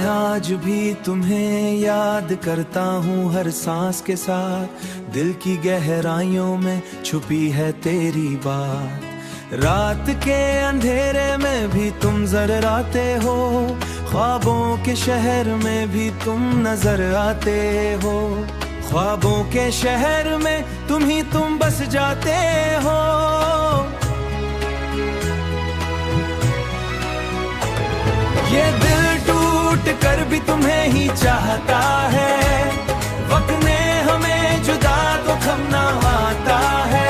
आज भी तुम्हें याद करता हूँ हर सांस के साथ, दिल की गहराइयों में छुपी है तेरी बात। रात के अंधेरे में भी तुम नजर आते हो, ख्वाबों के शहर में भी तुम नजर आते हो। ख्वाबों के शहर में तुम बस जाते हो। ये दिल टूट कर भी तुम्हें ही चाहता है, वक्त ने हमें जुदा तो कम ना आता है।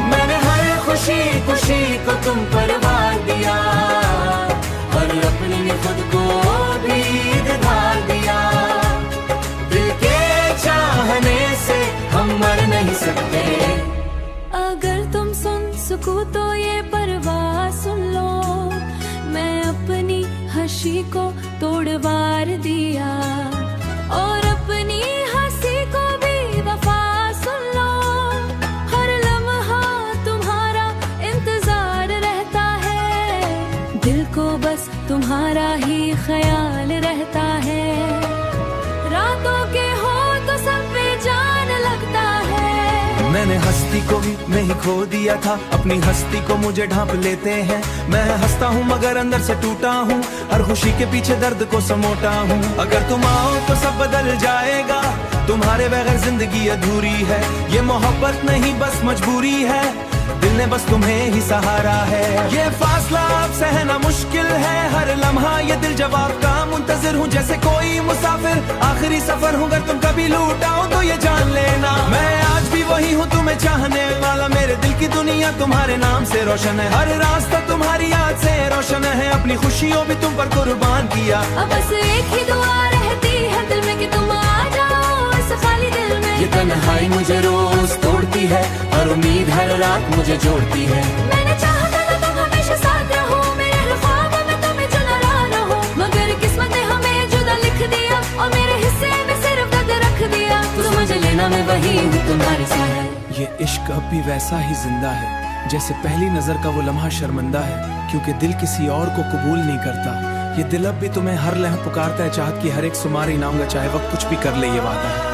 मैंने हर खुशी को तुम पर वार दिया, और अपने ने खुद को भी धार दिया। दिल के चाहने से हम मर नहीं सकते। अगर तुम सुन सको तो ये परवाह सुन लो, मैं अपनी हंसी को तोड़ वार दिया, और अपनी हंसी को भी वफा सुन लो। हर लम्हा तुम्हारा इंतजार रहता है, दिल को बस तुम्हारा ही ख्याल रहता है। रातों के हो तो सब बेजान लगता है। मैंने हस्ती को भी नहीं खो दिया था, अपनी हस्ती को मुझे ढांप लेते हैं। मैं हंसता हूँ मगर अंदर से टूटा हूँ, हर खुशी के पीछे दर्द को समोटा हूँ। अगर तुम आओ तो सब बदल जाएगा, तुम्हारे बगैर जिंदगी अधूरी है। ये मोहब्बत नहीं बस मजबूरी है, दिल ने बस तुम्हें ही सहारा है। ये फासला अब सहना मुश्किल है, हर लम्हा ये दिल जवाब का मुंतजिर हूँ। जैसे कोई मुसाफिर आखिरी सफर हूँ, अगर तुम कभी लौट आओ तो ये जान लेना, मैं आज भी वही हूँ तुम्हें चाहने वाला। मेरे दिल की दुनिया तुम्हारे नाम से रोशन है, हर रास्ता तुम्हारी याद से रोशन है। अपनी खुशियों भी तुम पर कुर्बान किया। अब बस एक ही दुआ रहती है दिल में कि तुम आ जाओ इस खाली दिल में। ये तन्हाई मुझे रोज तोड़ती है, और उम्मीद हर रात मुझे जोड़ती है। मैंने चाहा था तुम हमेशा साथ रहो, मेरे ख्वाबों में तुम्हें जो नाराज रहो। मगर किस्मत ने हमें जुदा लिख दिया, और मेरे हिस्से में सिर्फ दर्द रख दिया। तो मुझे लेना मैं वही हूँ तुम्हारे साथ। ये इश्क अब भी वैसा ही जिंदा है, जैसे पहली नजर का वो लम्हा शर्मिंदा है, क्योंकि दिल किसी और को कबूल नहीं करता। ये दिल अब भी तुम्हें हर लम्हा पुकारता है, चाहत की हर एक सुमारी नाऊंगा, चाहे वक्त कुछ भी कर ले, ये वादा है।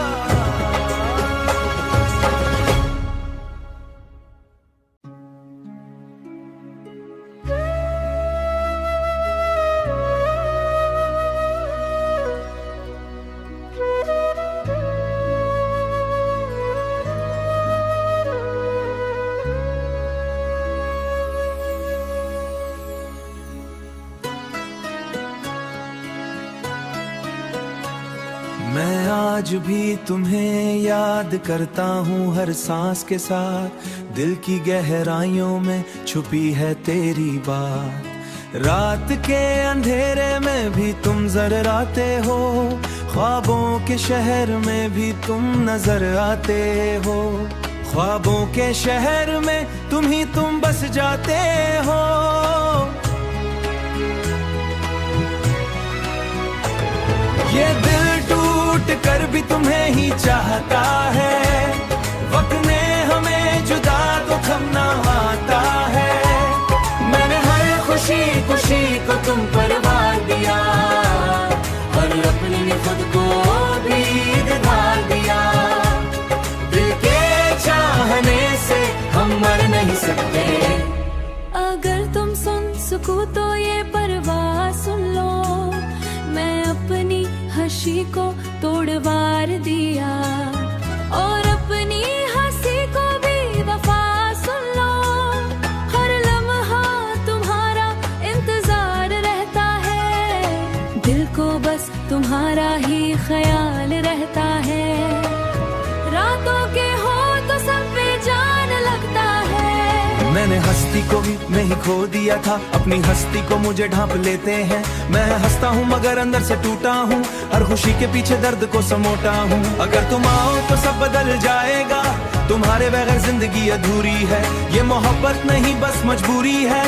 मैं आज भी तुम्हें याद करता हूँ हर सांस के साथ, दिल की गहराइयों में छुपी है तेरी बात। रात के अंधेरे में भी तुम नजर आते हो, ख्वाबों के शहर में भी तुम नजर आते हो। ख्वाबों के शहर में तुम बस जाते हो। ये दिल टूट कर भी तुम्हें ही चाहता है, वक्त ने हमें जुदा तो कम ना आता है। मैंने हर खुशी को तुम पर वार दिया, और अपने ने खुद को भी धार दिया। दिल के चाहने से हम मर नहीं सकते। अगर तुम सुन सको तो ये परवाह सुन लो, मैं अपनी हंसी को तोड़ वार दिया, और अपनी हंसी को भी वफा सुन लो। हर लम्हा तुम्हारा इंतजार रहता है, दिल को बस तुम्हारा ही ख्याल रहता है। रातों के हो तो सब बेजान लगता है। मैंने हस्ती को भी नहीं खो दिया था, अपनी हस्ती को मुझे ढांप लेते हैं। मैं हंसता हूँ मगर अंदर से टूटा हूँ, हर खुशी के पीछे दर्द को समोटा हूँ। अगर तुम आओ तो सब बदल जाएगा, तुम्हारे बगैर जिंदगी अधूरी है। ये मोहब्बत नहीं बस मजबूरी है,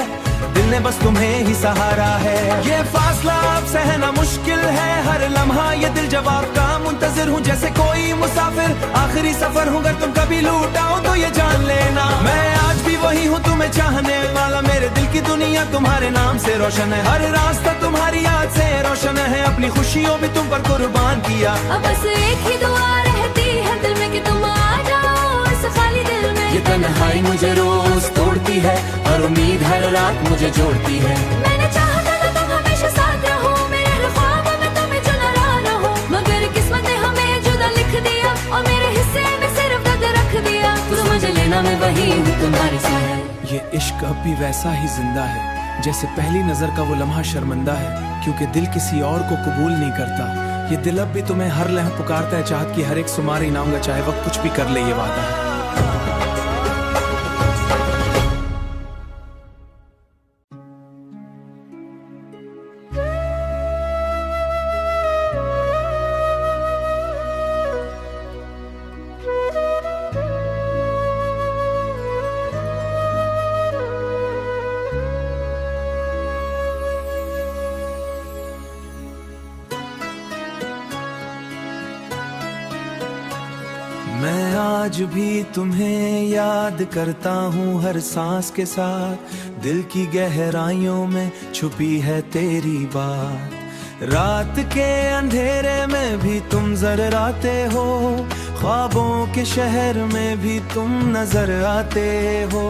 दिल ने बस तुम्हें ही सहारा है। ये फासला अब सहना मुश्किल है, हर लम्हा ये दिल जवाब का मुंतजिर हूँ। जैसे कोई मुसाफिर आखिरी सफर हूँ, अगर तुम कभी लौट आओ तो ये जान लेना, मैं आज भी वही हूँ तुम्हें चाहने वाला। मेरे दिल की दुनिया दुनिया तुम्हारे नाम से रोशन है, हर रास्ता तुम्हारी याद से रोशन है, अपनी खुशियों भी तुम पर कुर्बान किया। अब बस एक ही दुआ रहती है दिल में कि तुम आ जाओ इस खाली दिल में। ये तन्हाई मुझे रोज तोड़ती है और उम्मीद हर रात मुझे जोड़ती है। मैंने चाहा था कि तुम हमेशा साथ रहो, मेरे हर ख्वाब में तुम्हें जो नाराज रहो, मगर किस्मत ने हमें जुदा लिख दिया और मेरे हिस्से में सिर्फ दर्द रख दिया। तुम मुझे लेना मैं वही हूँ तुम्हारे साथ। ये इश्क अब भी वैसा ही जिंदा है जैसे पहली नजर का वो लम्हा शर्मिंदा है, क्योंकि दिल किसी और को कबूल नहीं करता। ये दिल अब भी तुम्हें हर लम्हा पुकारता है, चाहत की हर एक सुमारी नाऊंगा, चाहे वक्त कुछ भी कर ले, ये वादा है। मैं आज भी तुम्हें याद करता हूँ हर सांस के साथ, दिल की गहराइयों में छुपी है तेरी बात। रात के अंधेरे में भी तुम जर्राते हो, ख्वाबों के शहर में भी तुम नजर आते हो,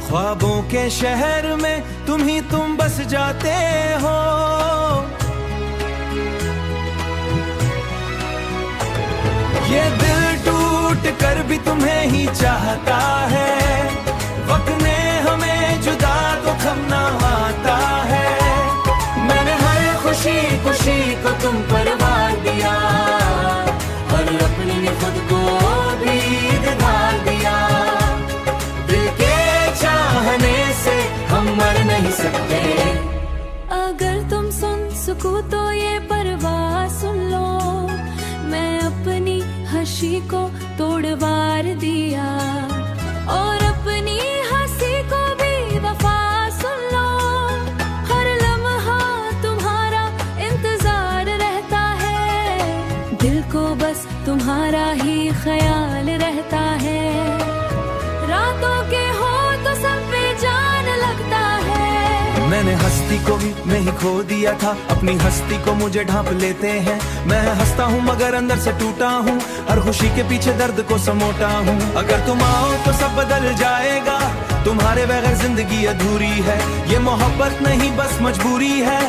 ख्वाबों के शहर में तुम बस जाते हो। ये दिल टूट कर भी तुम्हें ही चाहता है, वक्त ने हमें जुदा तो कम ना आता है। मैंने हर खुशी को तुम पर वार दिया, और अपने ने खुद को भी धार दिया। दिल के चाहने से हम मर नहीं सकते। अगर तुम सुन सको तो ये परवाह सुन लो, मैं अपनी हंसी को तोड़वार दिया और अपनी हंसी को भी वफा सुन लो। हर लम्हा तुम्हारा इंतजार रहता है, दिल को बस तुम्हारा ही ख्याल रहता है। रातों के हो तो सब बेजान लगता है। मैंने हस्ती को भी मैं ही खो दिया था, अपनी हस्ती को मुझे ढांप लेते हैं। मैं हंसता हूँ मगर अंदर से टूटा हूँ, हर खुशी के पीछे दर्द को समोटा हूँ। अगर तुम आओ तो सब बदल जाएगा, तुम्हारे बगैर जिंदगी अधूरी है। ये मोहब्बत नहीं बस मजबूरी है,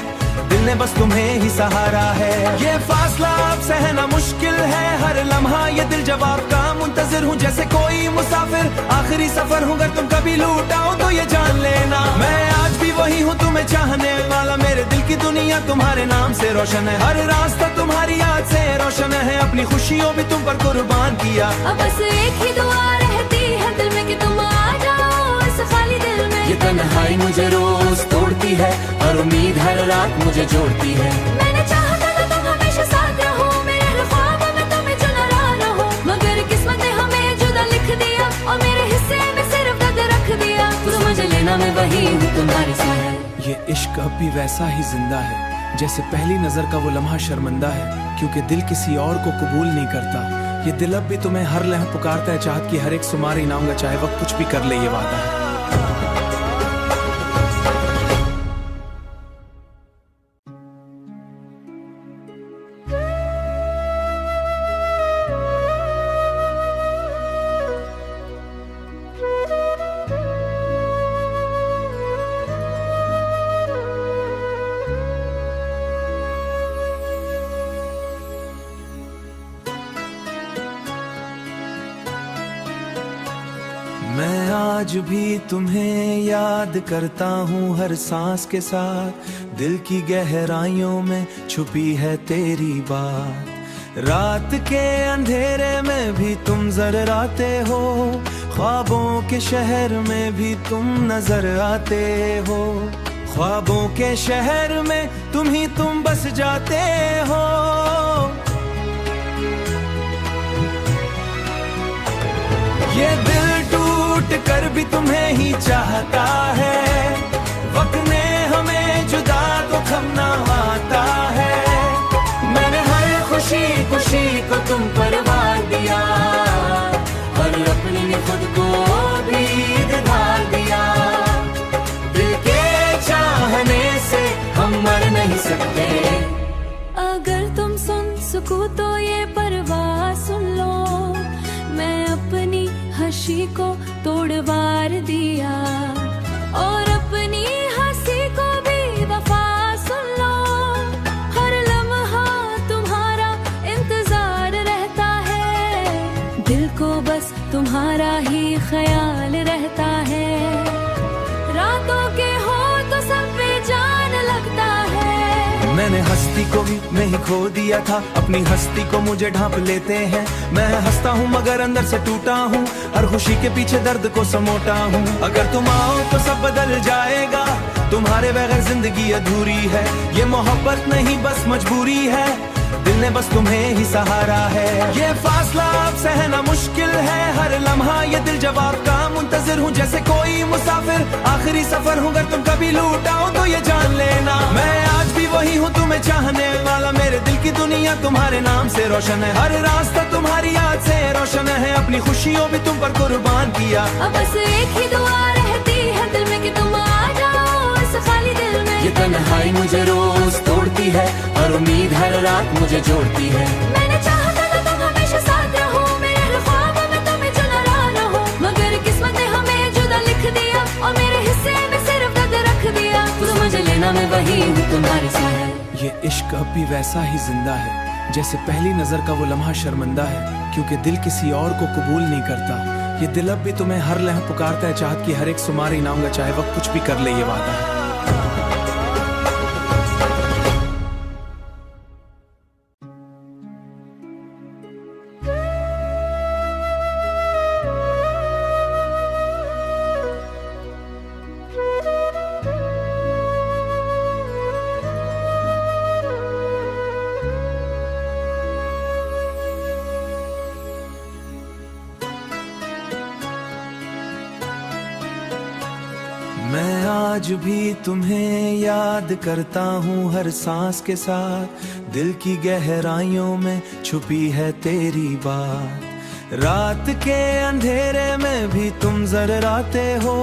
दिल ने बस तुम्हें ही सहारा है। ये फासला अब सहना मुश्किल है, हर लम्हा ये दिल जवाब का मुंतजिर हूँ। जैसे कोई मुसाफिर आखिरी सफर हूँ, अगर तुम कभी लौट आओ तो ये जान लेना मैं आज भी वही हूँ तुम्हें चाहने वाला। मेरे दिल की दुनिया तुम्हारे नाम से रोशन है, हर रास्ता तुम्हारी याद से रोशन है, अपनी खुशियों भी तुम पर कुर्बान किया। अब बस एक ही दुआ रहती है दिल में कि तुम आ जाओ इस खाली दिल में। ये तन्हाई मुझे रोज तोड़ती है और उम्मीद हर रात मुझे जोड़ती है। मैंने चाहा था कि तुम हमेशा साथ रहो, मेरे हर ख्वाब में तुम्हें जो नाराज रहो, मगर किस्मत ने हमें जुदा लिख दिया और मेरे हिस्से में सिर्फ दर्द रख दिया। तुम मुझे लेना मैं वही हूँ तुम्हारे साथ। ये इश्क अब भी वैसा ही जिंदा है जैसे पहली नजर का वो लम्हा शर्मिंदा है, क्योंकि दिल किसी और को कबूल नहीं करता। ये दिल अब भी तुम्हें हर लम्हा पुकारता है, चाहत की हर एक सुमारी नाऊंगा, चाहे वक्त कुछ भी कर ले, ये वादा है। मैं आज भी तुम्हें याद करता हूँ हर सांस के साथ, दिल की गहराइयों में छुपी है तेरी बात। रात के अंधेरे में भी तुम जर्राते हो, ख्वाबों के शहर में भी तुम नजर आते हो, ख्वाबों के शहर में तुम बस जाते हो। ये दिल टूट कर भी तुम्हें ही चाहता है, वक्त ने हमें जुदा तो कम ना आता है। मैंने हर खुशी को तुम पर वार दिया, और अपने ने खुद को भी धार दिया। दिल के हंसी को तोड़ वार दिया और अपनी हंसी को भी वफा सुन लो। हर लम्हा तुम्हारा इंतजार रहता है, दिल को बस तुम्हारा ही ख्याल रहता है। रातों के हो तो सब बेजान लगता है। मैंने हस्ती को भी मैं ही खो दिया था, अपनी हस्ती को मुझे ढांप लेते हैं। मैं हंसता हूँ मगर अंदर से टूटा हूँ, हर खुशी के पीछे दर्द को समोटा हूँ। अगर तुम आओ तो सब बदल जाएगा, तुम्हारे बगैर जिंदगी अधूरी है। ये मोहब्बत नहीं बस मजबूरी है, दिल ने बस तुम्हें ही सहारा है। ये फासला अब सहना मुश्किल है, हर लम्हा ये दिल जवाब का मुंतजिर हूँ। जैसे कोई मुसाफिर आखिरी सफर हूँ, अगर तुम कभी लौट आओ तो ये जान लेना मैं आज भी वही हूँ तुम्हें चाहने वाला। मेरे दिल की दुनिया तुम्हारे नाम से रोशन है, हर रास्ता तुम्हारी याद से रोशन है। अपनी खुशियों भी तुम पर कुर्बान किया। अब बस एक ही दुआ रहती है दिल में कि तुम आ जाओ इस खाली दिल में। ये तन्हाई मुझे रोज तोड़ती है, हर उम्मीद हर रात मुझे जोड़ती है। मैंने चाहा था कि तुम हमेशा साथ रहो, मेरे ख्वाबों में तुम्हें जो नाराज रहो। मगर किस्मत ने हमें जुदा लिख दिया और मेरे हिस्से में सिर्फ दर्द रख दिया। तुम मुझे लेना मैं वही हूँ तुम्हारे साथ। ये इश्क अब भी वैसा ही जिंदा है, जैसे पहली नजर का वो लम्हा शर्मिंदा है। क्योंकि दिल किसी और को कबूल नहीं करता, ये दिल अब भी तुम्हें हर लम्हा पुकारता है। चाहत की हर एक सुमार इनाऊंगा, चाहे वक्त कुछ भी कर ले, ये वादा है। मैं आज भी तुम्हें याद करता हूँ हर सांस के साथ, दिल की गहराइयों में छुपी है तेरी बात। रात के अंधेरे में भी तुम जर्राते हो,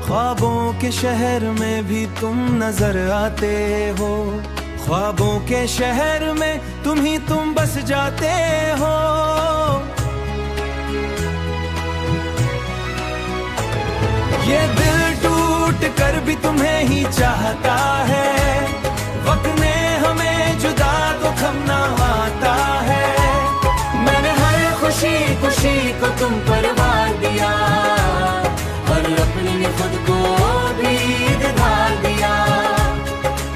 ख्वाबों के शहर में भी तुम नजर आते हो। ख्वाबों के शहर में तुम बस जाते हो। ये दिल टूट कर भी तुम्हें ही चाहता है, वक्त ने हमें जुदा तो खमना आता है। मैंने हर खुशी को तुम पर वार दिया, हर अपने ने खुद को भी धार दिया।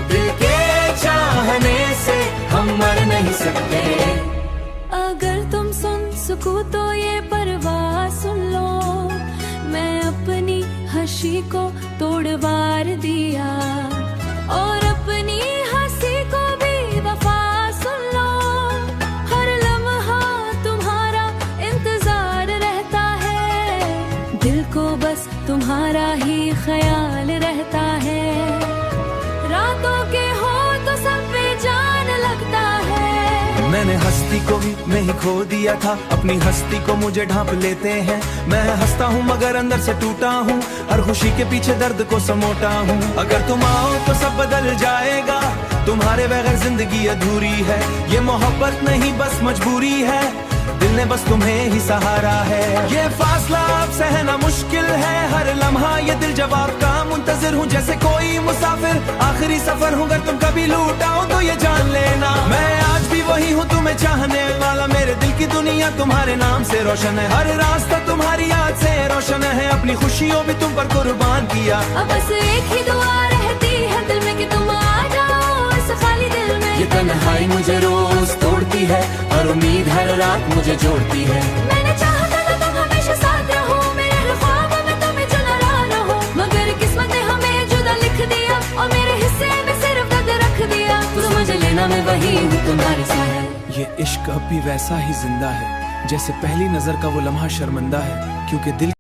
दिल के चाहने से हम मर नहीं सकते। अगर तुम सुन सको तो ये परवाह सुन लो, मैं अपनी हंसी को तोड़ वार दिया और अपनी हंसी को भी वफा सुन लो। हर लम्हा तुम्हारा इंतजार रहता है, दिल को बस तुम्हारा ही ख्याल रहता है। रातों के हो तो सब बेजान लगता है। मैंने हस्ती को भी मैं ही खो दिया था, अपनी हस्ती को मुझे ढांप लेते हैं। मैं हंसता हूँ मगर अंदर से टूटा हूँ, हर खुशी के पीछे दर्द को समोटा हूँ। अगर तुम आओ तो सब बदल जाएगा, तुम्हारे बगैर जिंदगी अधूरी है। ये मोहब्बत नहीं बस मजबूरी है, दिल ने बस तुम्हें ही सहारा है। ये फासला अब सहना मुश्किल है, हर लम्हा ये दिल जवाब का मुंतजिर हूँ। जैसे कोई मुसाफिर आखिरी सफर हूँ, अगर तुम कभी लौट आओ तो ये जान लेना मैं आज भी वही हूँ तुम्हें चाहने वाला। मेरे दिल की दुनिया तुम्हारे नाम से रोशन है, हर रास्ता तुम्हारी याद से रोशन है। अपनी खुशियों भी तुम पर कुर्बान किया। अब बस एक ही दुआ रहती है दिल में कि तुम आ जाओ इस खाली दिल में। ये तन्हाई मुझे रोज तोड़ती है, हर उम्मीद हर रात मुझे जोड़ती है। मैंने चाहा था कि तुम हमेशा साथ रहो, मेरे ख्वाबों में तुम्हें जो नाराज रहो। मगर किस्मत ने हमें जुदा लिख दिया और मेरे हिस्से में सिर्फ दर्द रख दिया। तुम मुझे लेना मैं वही हूँ तुम्हारे साथ। ये इश्क अब भी वैसा ही जिंदा है, जैसे पहली नजर का वो लम्हा शर्मिंदा है। क्योंकि दिल